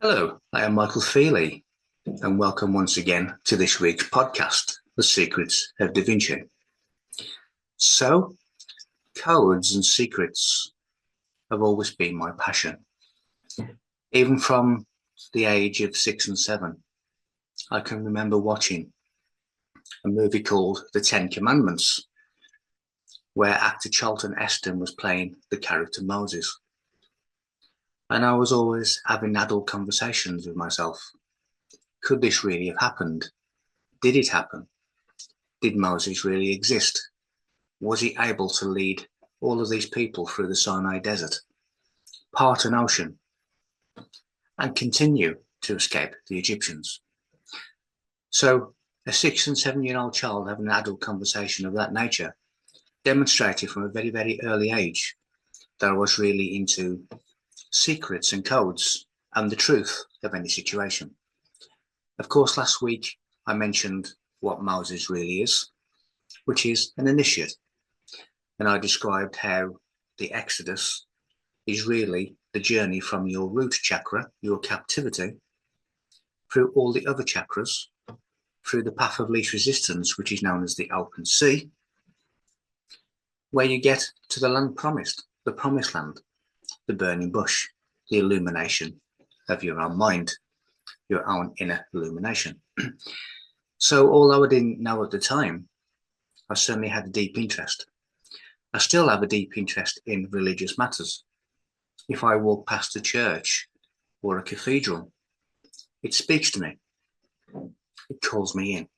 Hello, I am MichaelFeeley, and welcome once again to this week's podcast, The Secrets of Da Vinci. So, codes and secrets have always been my passion. Even from the age of 6 and 7, I can remember watching a movie called The Ten Commandments, where actor Charlton Heston was playing the character Moses. And I was always having adult conversations with myself. Could this really have happened? Did it happen? Did Moses really exist? Was he able to lead all of these people through the Sinai desert, part an ocean, and continue to escape the Egyptians? So a 6 and 7-year-old child having an adult conversation of that nature demonstrated from a very, very early age that I was really into secrets and codes and the truth of any situation. Of course, last week I mentioned what Moses really is, which is an initiate. And I described how the Exodus is really the journey from your root chakra, your captivity, through all the other chakras, through the path of least resistance, which is known as the open sea, where you get to the land promised, the promised land, the burning bush, the illumination of your own mind, your own inner illumination. So although I didn't know at the time, I certainly had a deep interest. I still have a deep interest in religious matters. If I walk past a church or a cathedral, it speaks to me. It calls me in.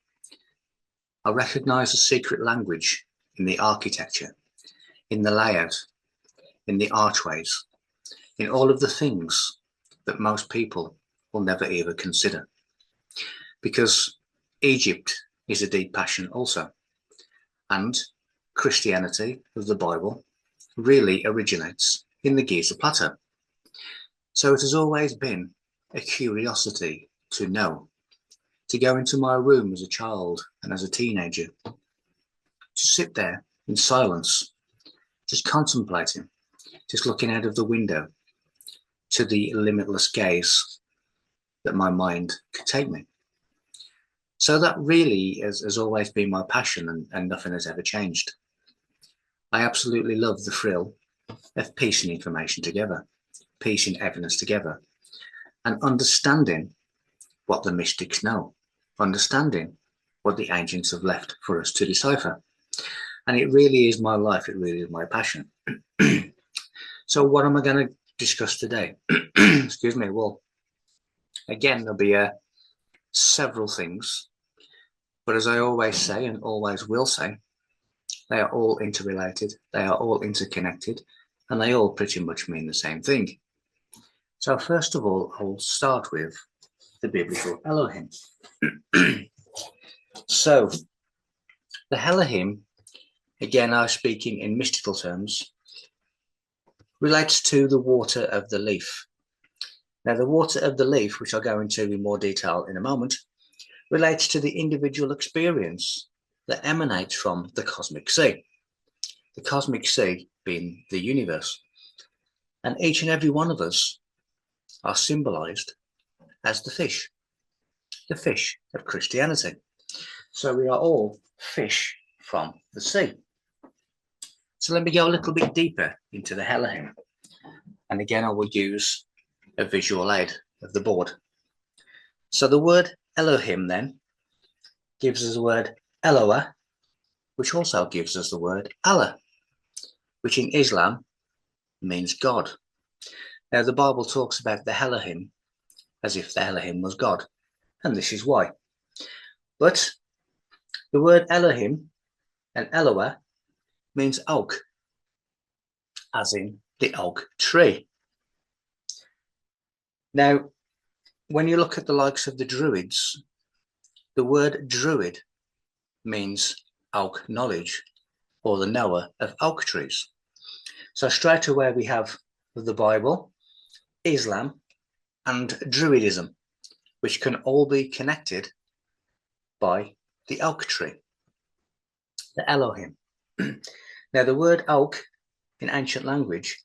I recognize a secret language in the architecture, in the layout, in the archways, in all of the things that most people will never ever consider. Because Egypt is a deep passion also. And Christianity of the Bible really originates in the Giza Plateau. So it has always been a curiosity to know, to go into my room as a child and as a teenager, to sit there in silence, just contemplating, just looking out of the window to the limitless gaze that my mind could take me. So that really has always been my passion, and nothing has ever changed. I absolutely love the thrill of piecing information together, piecing evidence together, and understanding what the mystics know, understanding what the ancients have left for us to decipher. And it really is my life, it really is my passion. So what am I going to discuss today? Excuse me. Well, again, there'll be several things, but as I always say and always will say, they are all interrelated, they are all interconnected, and they all pretty much mean the same thing. So first of all, I'll start with the biblical Elohim. So the Elohim, again, I'm speaking in mystical terms, relates to the water of the leaf. Now, the water of the leaf, which I'll go into in more detail in a moment, relates to the individual experience that emanates from the cosmic sea. The cosmic sea being the universe. And each and every one of us are symbolized as the fish of Christianity. So we are all fish from the sea. So let me go a little bit deeper into the Elohim. And again, I will use a visual aid of the board. So the word Elohim then gives us the word Eloah, which also gives us the word Allah, which in Islam means God. Now, the Bible talks about the Elohim as if the Elohim was God, and this is why. But the word Elohim and Eloah means oak, as in the oak tree. Now, when you look at the likes of the Druids, the word Druid means oak knowledge, or the knower of oak trees. So straight away we have the Bible, Islam, and Druidism, which can all be connected by the oak tree, the Elohim. Now, the word oak in ancient language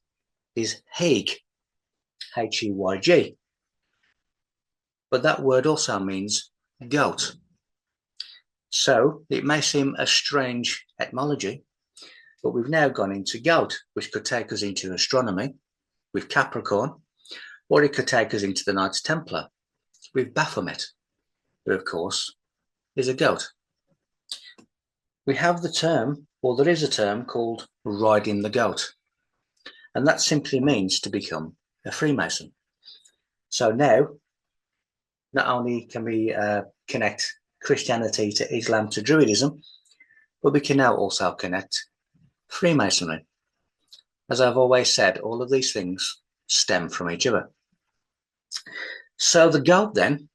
is Heyg, H-E-Y-G, but that word also means goat. So it may seem a strange etymology, but we've now gone into goat, which could take us into astronomy with Capricorn, or it could take us into the Knights Templar with Baphomet, who of course is a goat. We have the term, or there is a term called riding the goat, and that simply means to become a Freemason. So now, not only can we connect Christianity to Islam to Druidism, but we can now also connect Freemasonry. As I've always said, all of these things stem from each other. So the goat then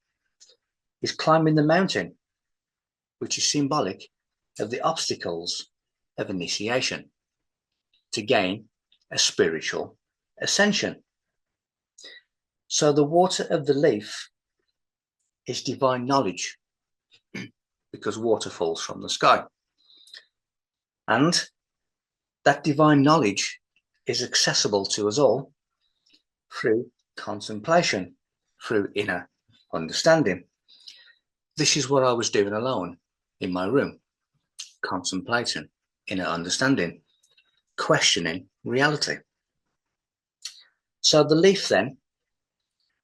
is climbing the mountain, which is symbolic of the obstacles of initiation to gain a spiritual ascension. So the water of the leaf is divine knowledge, because water falls from the sky. And that divine knowledge is accessible to us all through contemplation, through inner understanding. This is what I was doing alone in my room, contemplating, inner understanding, questioning reality. So the leaf then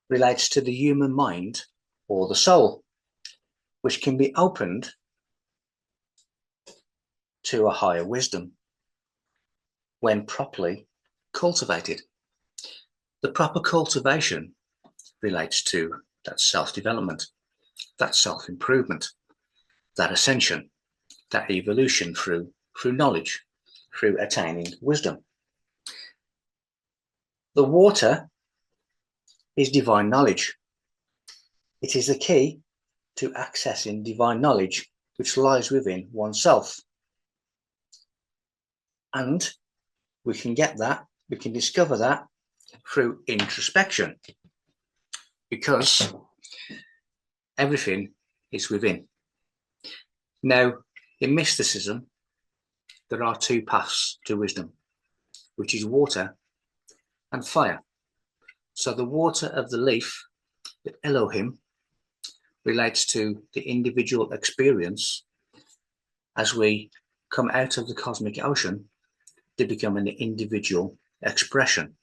relates to the human mind or the soul, which can be opened to a higher wisdom when properly cultivated. The proper cultivation relates to that self-development, that self-improvement, that ascension, that evolution through knowledge, through attaining wisdom. The water is divine knowledge. It is the key to accessing divine knowledge which lies within oneself. And we can get that, we can discover that through introspection, because everything is within. Now, in mysticism, there are two paths to wisdom, which is water and fire. So the water of the leaf, the Elohim, relates to the individual experience as we come out of the cosmic ocean to become an individual expression,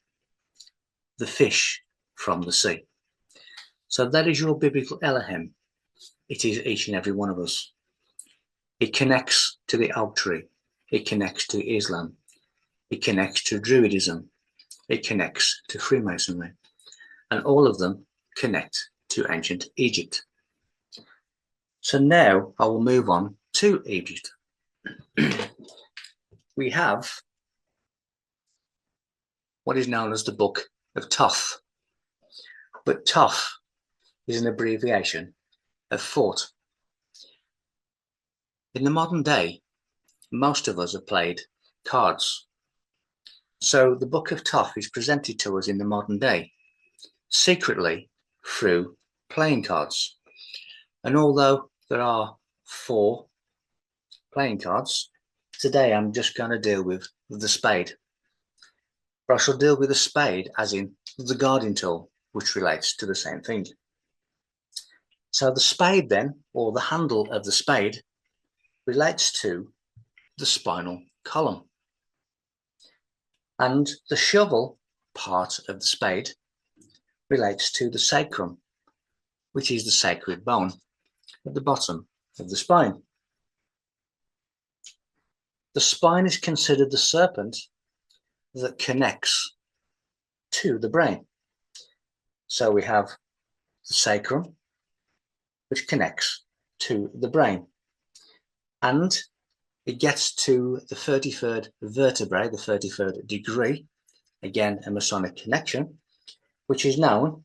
the fish from the sea. So that is your biblical Elohim. It is each and every one of us. It connects to the oak tree. It connects to Islam. It connects to Druidism. It connects to Freemasonry. And all of them connect to ancient Egypt. So now I will move on to Egypt. We have what is known as the Book of Thoth. But Thoth is an abbreviation of thought. In the modern day, most of us have played cards. So the Book of Thoth is presented to us in the modern day, secretly through playing cards. And although there are 4 playing cards, today I'm just going to deal with the spade. But I shall deal with the spade as in the guarding tool, which relates to the same thing. So the spade then, or the handle of the spade, relates to the spinal column. And the shovel part of the spade relates to the sacrum, which is the sacred bone at the bottom of the spine. The spine is considered the serpent that connects to the brain. So we have the sacrum, which connects to the brain. And it gets to the 33rd vertebrae, the 33rd degree, again a Masonic connection, which is known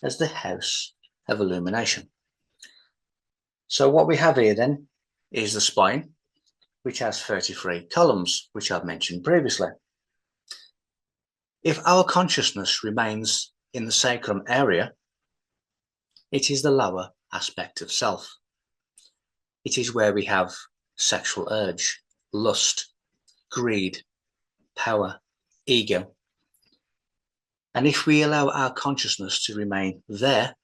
as the House of Illumination. So what we have here then is the spine, which has 33 columns, which I've mentioned previously. If our consciousness remains in the sacrum area, it is the lower aspect of self. It is where we have sexual urge, lust, greed, power, ego. And if we allow our consciousness to remain there,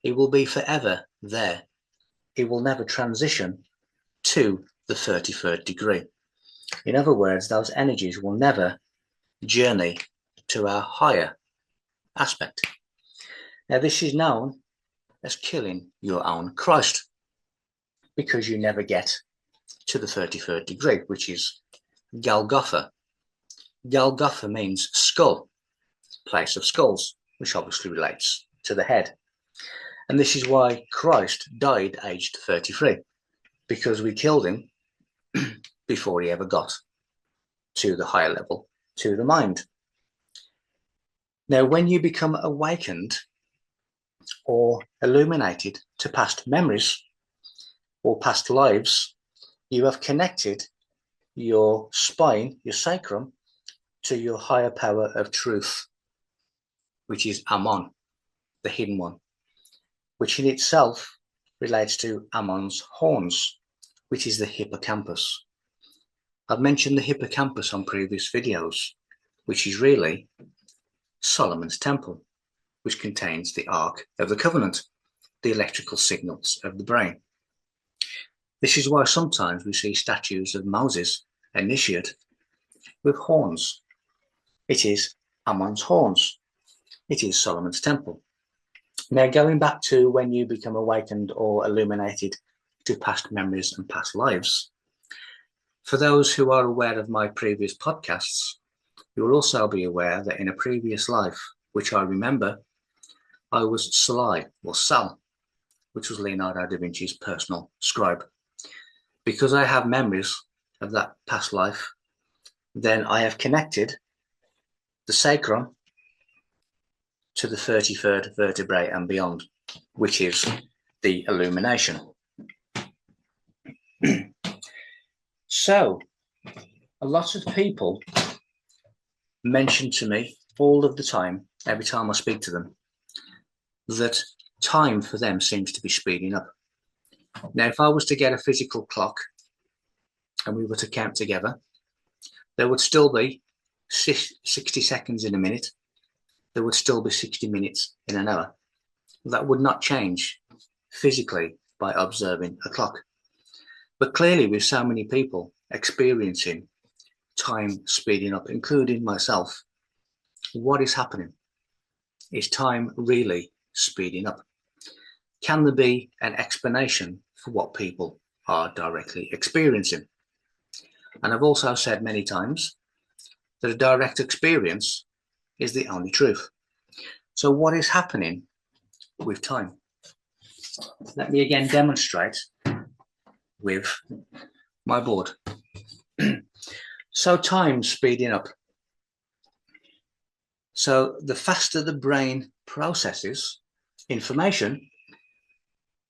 It will be forever there. It will never transition to the 33rd degree. In other words, those energies will never journey to our higher aspect. Now, this is known as killing your own Christ, because you never get to the 33rd degree, which is Golgotha. Golgotha means skull, place of skulls, which obviously relates to the head. And this is why Christ died aged 33, because we killed him before he ever got to the higher level, to the mind. Now, when you become awakened or illuminated to past memories or past lives, you have connected your spine, your sacrum, to your higher power of truth, which is Ammon, the hidden one, which in itself relates to Ammon's horns, which is the hippocampus. I've mentioned the hippocampus on previous videos, which is really Solomon's temple, which contains the Ark of the Covenant, the electrical signals of the brain. This is why sometimes we see statues of Moses, initiate, with horns. It is Ammon's horns. It is Solomon's temple. Now, going back to when you become awakened or illuminated to past memories and past lives, for those who are aware of my previous podcasts, you will also be aware that in a previous life, which I remember, I was Sly, or Sal, which was Leonardo da Vinci's personal scribe. Because I have memories of that past life, then I have connected the sacrum to the 33rd vertebrae and beyond, which is the illumination. So, a lot of people mention to me all of the time, every time I speak to them, that time for them seems to be speeding up. Now, if I was to get a physical clock and we were to count together, there would still be 60 seconds in a minute. There would still be 60 minutes in an hour. That would not change physically by observing a clock. But clearly, with so many people experiencing time speeding up, including myself, what is happening? Is time really speeding up? Can there be an explanation for what people are directly experiencing? And I've also said many times that a direct experience is the only truth. So what is happening with time? Let me again demonstrate with my board. So time speeding up. So the faster the brain processes information,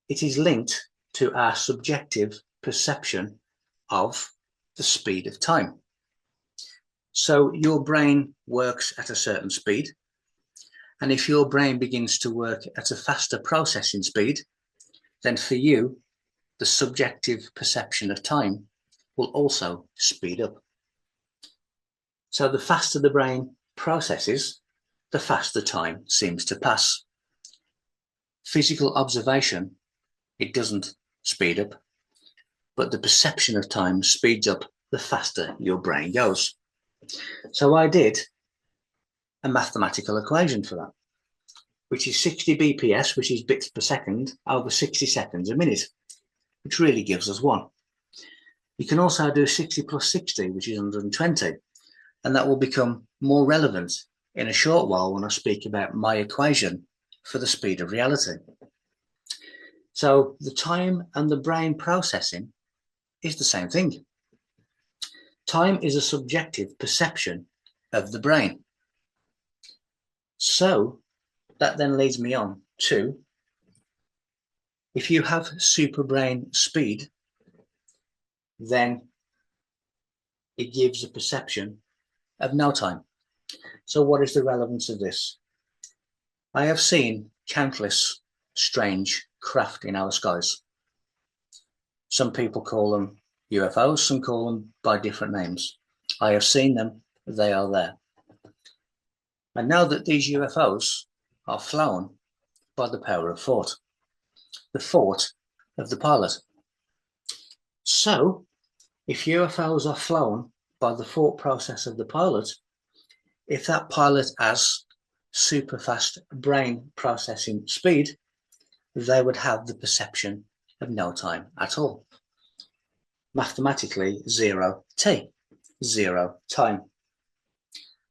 it is linked to our subjective perception of the speed of time. So your brain works at a certain speed, and if your brain begins to work at a faster processing speed, then for you, the subjective perception of time will also speed up. So the faster the brain processes, the faster time seems to pass. Physical observation, it doesn't speed up, but the perception of time speeds up the faster your brain goes. So I did a mathematical equation for that, which is 60 BPS, which is bits per second, over 60 seconds a minute, which really gives us 1. You can also do 60 plus 60, which is 120, and that will become more relevant in a short while when I speak about my equation for the speed of reality. So the time and the brain processing is the same thing. Time is a subjective perception of the brain. So that then leads me on to, if you have super brain speed, then it gives a perception of no time. So what is the relevance of this? I have seen countless strange craft in our skies. Some people call them UFOs, some call them by different names. I have seen them, they are there. And now that these UFOs are flown by the power of thought, the thought of the pilot. So, if UFOs are flown by the thought process of the pilot, if that pilot has super fast brain processing speed, they would have the perception of no time at all. Mathematically, 0t, 0 time.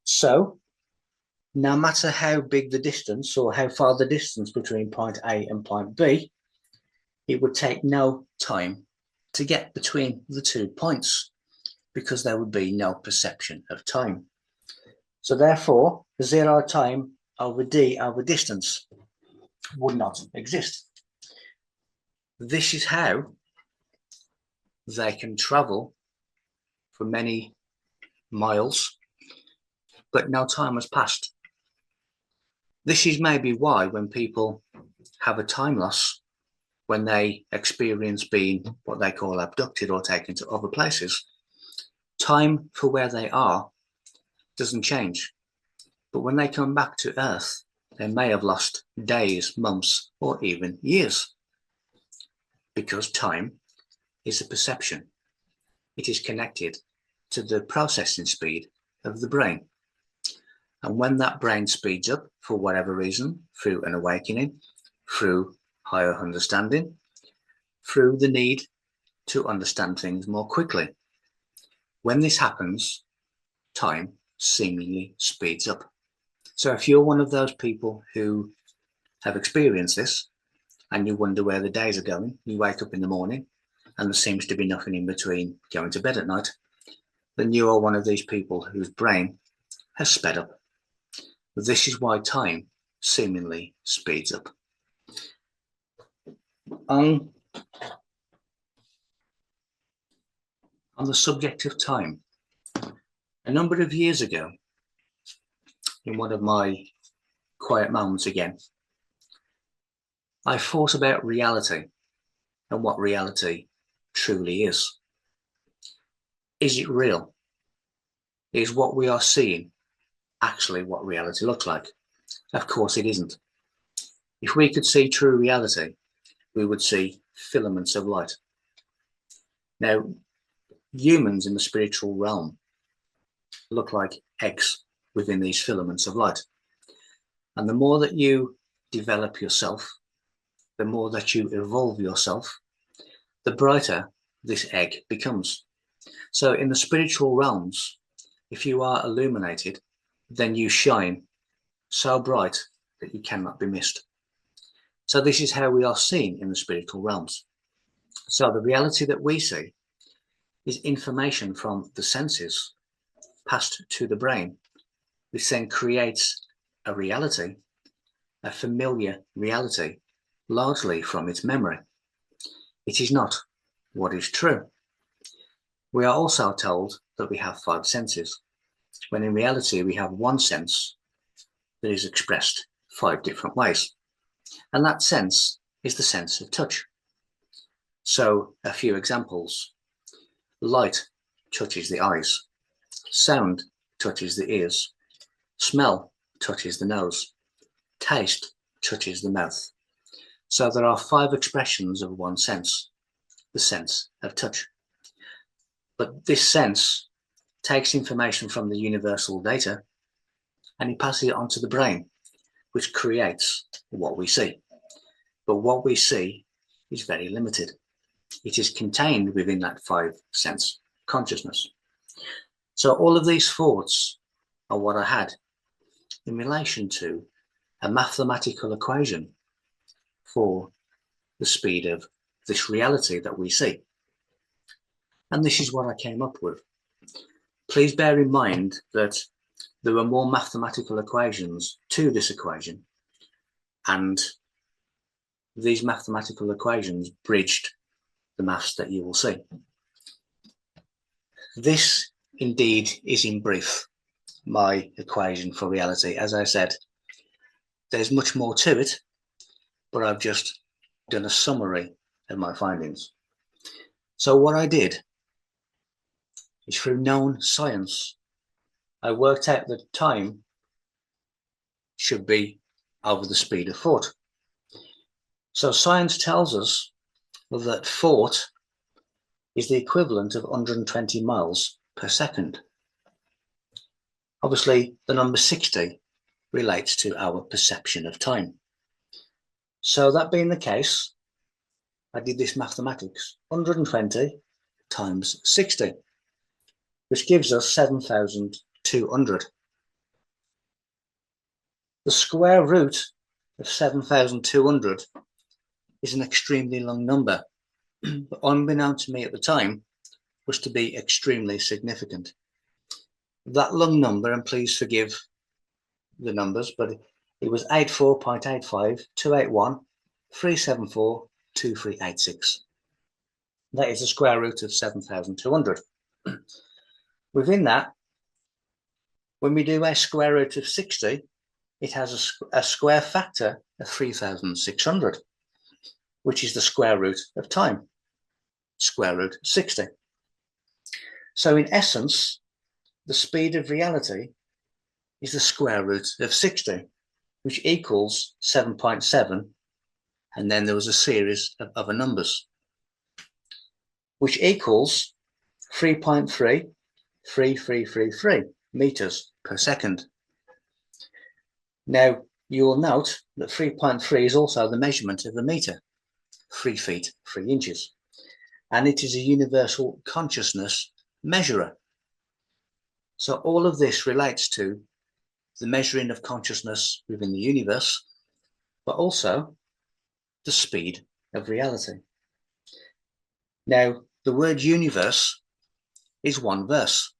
So, no matter how big the distance or how far the distance between point A and point B, it would take no time to get between the 2 points because there would be no perception of time. So therefore, 0 time over d over distance would not exist. This is how they can travel for many miles, but no time has passed. This is maybe why when people have a time loss, when they experience being what they call abducted or taken to other places, time for where they are doesn't change. But when they come back to Earth, they may have lost days, months, or even years. Because time is a perception. It is connected to the processing speed of the brain. And when that brain speeds up for whatever reason, through an awakening, through higher understanding, through the need to understand things more quickly, when this happens, time seemingly speeds up. So if you're one of those people who have experienced this and you wonder where the days are going, you wake up in the morning and there seems to be nothing in between going to bed at night, then you are one of these people whose brain has sped up. This is why time seemingly speeds up. On the subject of time, a number of years ago, in one of my quiet moments again, I thought about reality and what reality truly is. Is it real? Is what we are seeing actually what reality looks like? Of course it isn't. If we could see true reality, we would see filaments of light. Now, humans in the spiritual realm look like eggs within these filaments of light. And the more that you develop yourself, the more that you evolve yourself, the brighter this egg becomes. So in the spiritual realms, if you are illuminated, then you shine so bright that you cannot be missed. So this is how we are seen in the spiritual realms. So the reality that we see is information from the senses passed to the brain, which then creates a reality, a familiar reality, largely from its memory. It is not what is true. We are also told that we have 5 senses, when in reality we have one sense that is expressed 5 different ways. And that sense is the sense of touch. So a few examples. Light touches the eyes. Sound touches the ears. Smell touches the nose. Taste touches the mouth. So there are 5 expressions of one sense, the sense of touch. But this sense takes information from the universal data and it passes it onto the brain, which creates what we see. But what we see is very limited. It is contained within that 5 sense consciousness. So all of these thoughts are what I had in relation to a mathematical equation for the speed of this reality that we see. And this is what I came up with. Please bear in mind that there are more mathematical equations to this equation, and these mathematical equations bridged the maths that you will see. This indeed is in brief my equation for reality. As I said, there's much more to it, but I've just done a summary of my findings. So what I did is, through known science, I worked out that time should be over the speed of thought. So science tells us that thought is the equivalent of 120 miles per second. Obviously, the number 60 relates to our perception of time. So that being the case, I did this mathematics, 120 times 60, which gives us 7,200. The square root of 7,200 is an extremely long number, but unbeknown to me at the time, was to be extremely significant. That long number, and please forgive the numbers, but it was 84.85,281,374,2386. That is the square root of 7,200. Within that, when we do a square root of 60, it has a square factor of 3,600, which is the square root of time, square root 60. So in essence, the speed of reality is the square root of 60, which equals 7.7, and then there was a series of other numbers, which equals 3.33333 meters per second. Now, you will note that 3.3 is also the measurement of a meter, 3 feet, 3 inches, and it is a universal consciousness measurer. So all of this relates to the measuring of consciousness within the universe, but also the speed of reality. Now, the word universe is one verse,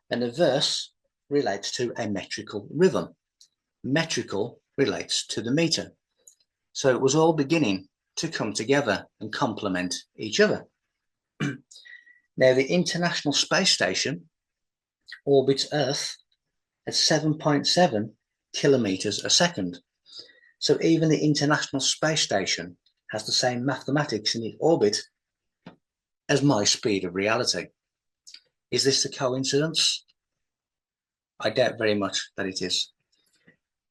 and a verse relates to a metrical rhythm. Metrical relates to the meter. So it was all beginning to come together and complement each other. Now, the International Space Station orbits Earth at 7.7 kilometers a second. So even the International Space Station has the same mathematics in its orbit as my speed of reality. Is this a coincidence? I doubt very much that it is.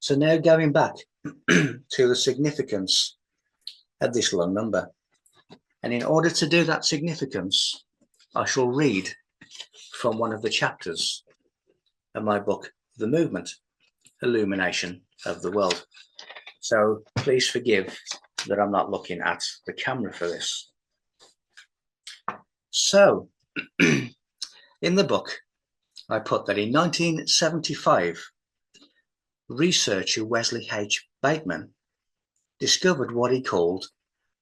So now going back to the significance of this long number. And in order to do that significance, I shall read from one of the chapters of my book, The Movement, Illumination of the World. So please forgive that I'm not looking at the camera for this. So in the book, I put that in 1975, researcher Wesley H. Bateman discovered what he called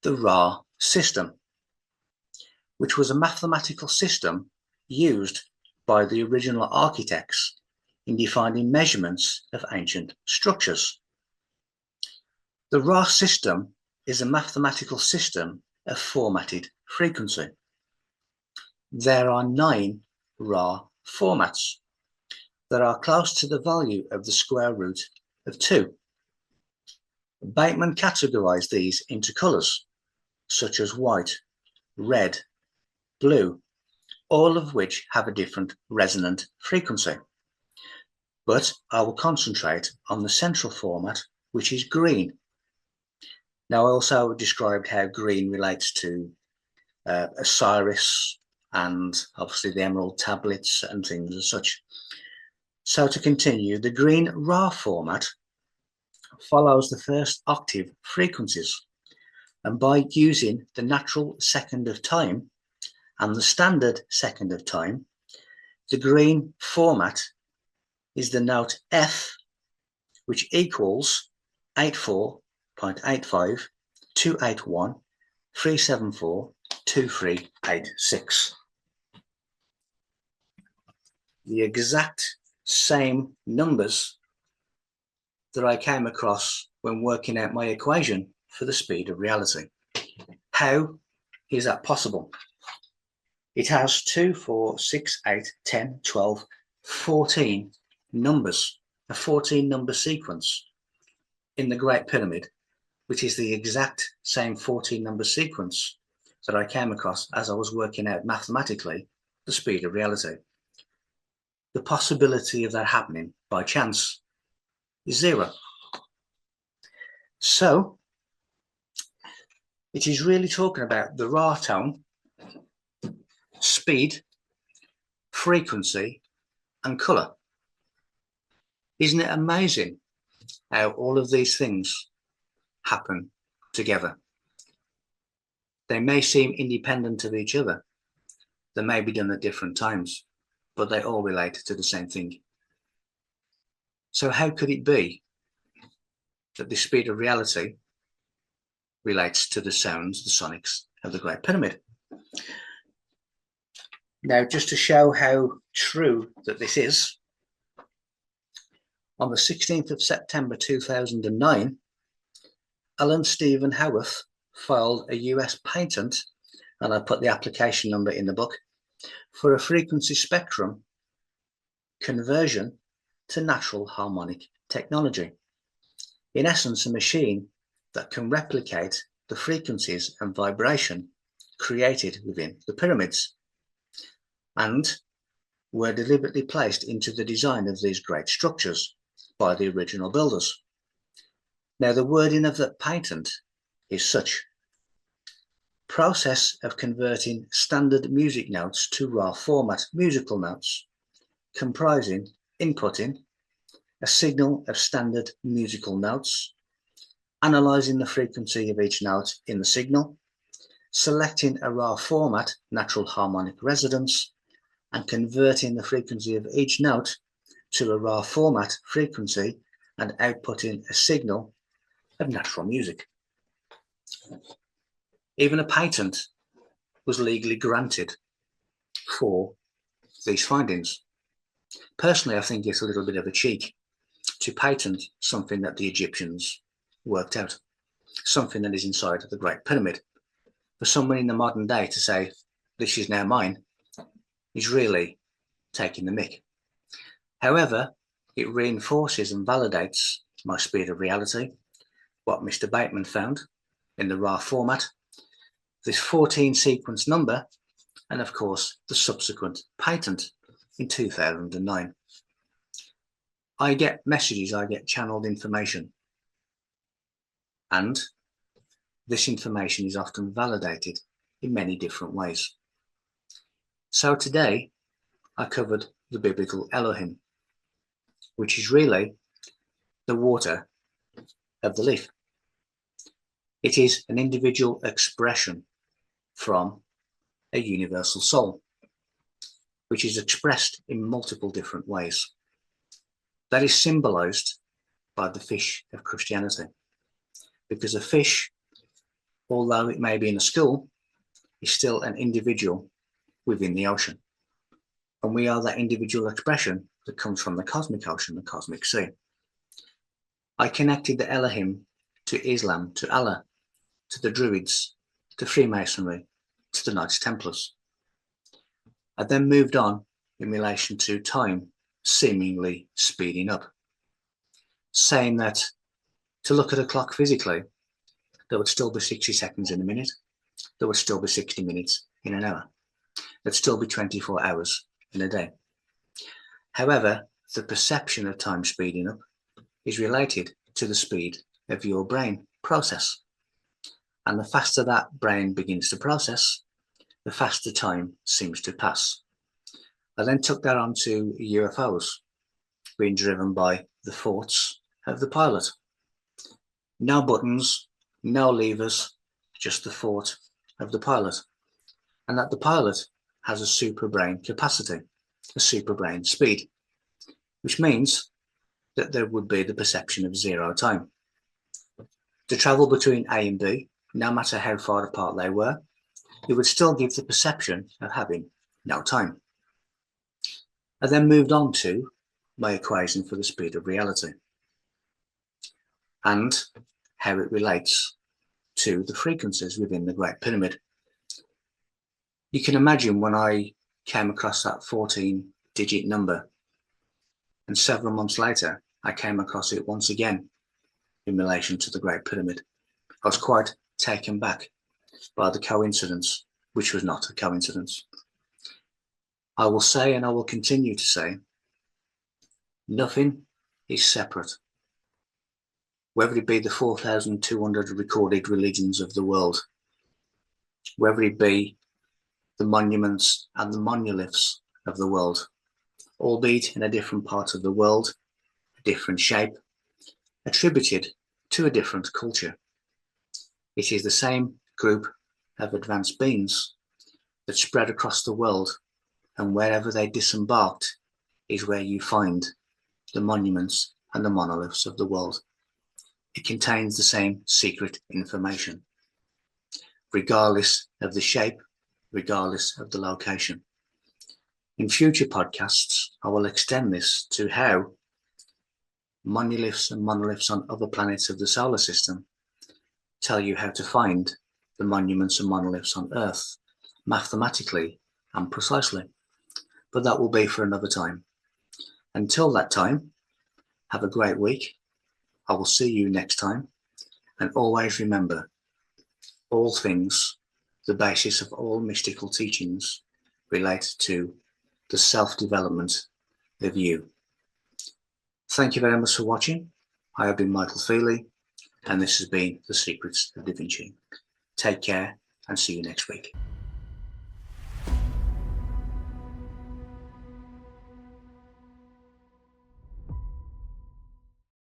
the Ra system, which was a mathematical system used by the original architects in defining measurements of ancient structures. The Ra system is a mathematical system of formatted frequency. There are 9 Ra formats that are close to the value of the square root of 2. Bateman categorized these into colors, such as white, red, blue, all of which have a different resonant frequency. But I will concentrate on the central format, which is green. Now, I also described how green relates to Osiris and obviously the emerald tablets and things as such. So to continue, the green Ra format follows the first octave frequencies, and by using the natural second of time and the standard second of time, the green format is the note F, which equals 84.85,281,374,2386. The exact same numbers that I came across when working out my equation for the speed of reality. How is that possible? It has 2, 4, 6, 8, 10, 12, 14 numbers, a 14 number sequence in the Great Pyramid, which is the exact same 14 number sequence that I came across as I was working out mathematically the speed of reality. The possibility of that happening by chance is 0. So It is really talking about the raw tone, speed, frequency, and colour. Isn't it amazing how all of these things happen together? They may seem independent of each other. They may be done at different times, but they all relate to the same thing. So how could it be that the speed of reality relates to the sounds, the sonics of the Great Pyramid? Now, just to show how true that this is, on the 16th of September 2009, Alan Stephen Howarth filed a US patent, and I put the application number in the book, for a frequency spectrum conversion to natural harmonic technology. In essence, a machine that can replicate the frequencies and vibration created within the pyramids, and were deliberately placed into the design of these great structures by the original builders. Now, the wording of that patent is such: process of converting standard music notes to raw format musical notes, comprising inputting a signal of standard musical notes, analysing the frequency of each note in the signal, selecting a raw format natural harmonic resonance, and converting the frequency of each note to a raw format frequency and outputting a signal of natural music. Even a patent was legally granted for these findings. Personally, I think it's a little bit of a cheek to patent something that the Egyptians worked out, something that is inside the Great Pyramid. For someone in the modern day to say, this is now mine, is really taking the mick. However, it reinforces and validates my speed of reality, what Mr. Bateman found in the raw format, this 14 sequence number, and of course the subsequent patent in 2009. I get messages, I get channeled information, and this information is often validated in many different ways. So today I covered the biblical Elohim, which is really the water of the leaf. It is an individual expression from a universal soul, which is expressed in multiple different ways. That is symbolized by the fish of Christianity, because a fish, although it may be in a school, is still an individual within the ocean. And we are that individual expression that comes from the cosmic ocean, the cosmic sea. I connected the Elohim to Islam, to Allah, to the Druids, to Freemasonry, to the Knights Templars. I then moved on in relation to time seemingly speeding up, saying that to look at a clock physically, there would still be 60 seconds in a minute, there would still be 60 minutes in an hour, there'd still be 24 hours in a day. However, the perception of time speeding up is related to the speed of your brain process. And the faster that brain begins to process, the faster time seems to pass. I then took that on to UFOs being driven by the thoughts of the pilot. No buttons, no levers, just the thought of the pilot. And that the pilot has a super brain capacity, a super brain speed, which means that there would be the perception of zero time. To travel between A and B, no matter how far apart they were, it would still give the perception of having no time. I then moved on to my equation for the speed of reality and how it relates to the frequencies within the Great Pyramid. You can imagine when I came across that 14-digit number, and several months later, I came across it once again in relation to the Great Pyramid. I was quite taken back by the coincidence, which was not a coincidence. I will say, and I will continue to say, nothing is separate. Whether it be the 4,200 recorded religions of the world, whether it be the monuments and the monoliths of the world, albeit in a different part of the world, a different shape, attributed to a different culture. It is the same group of advanced beings that spread across the world, and wherever they disembarked is where you find the monuments and the monoliths of the world. It contains the same secret information, regardless of the shape, regardless of the location. In future podcasts, I will extend this to how monoliths and monoliths on other planets of the solar system tell you how to find the monuments and monoliths on Earth mathematically and precisely. But that will be for another time. Until that time, have a great week. I will see you next time. And always remember, all things, the basis of all mystical teachings, relate to the self-development of you. Thank you very much for watching. I have been MichaelFeeley, and this has been The Secrets of Da Vinci. Take care and see you next week.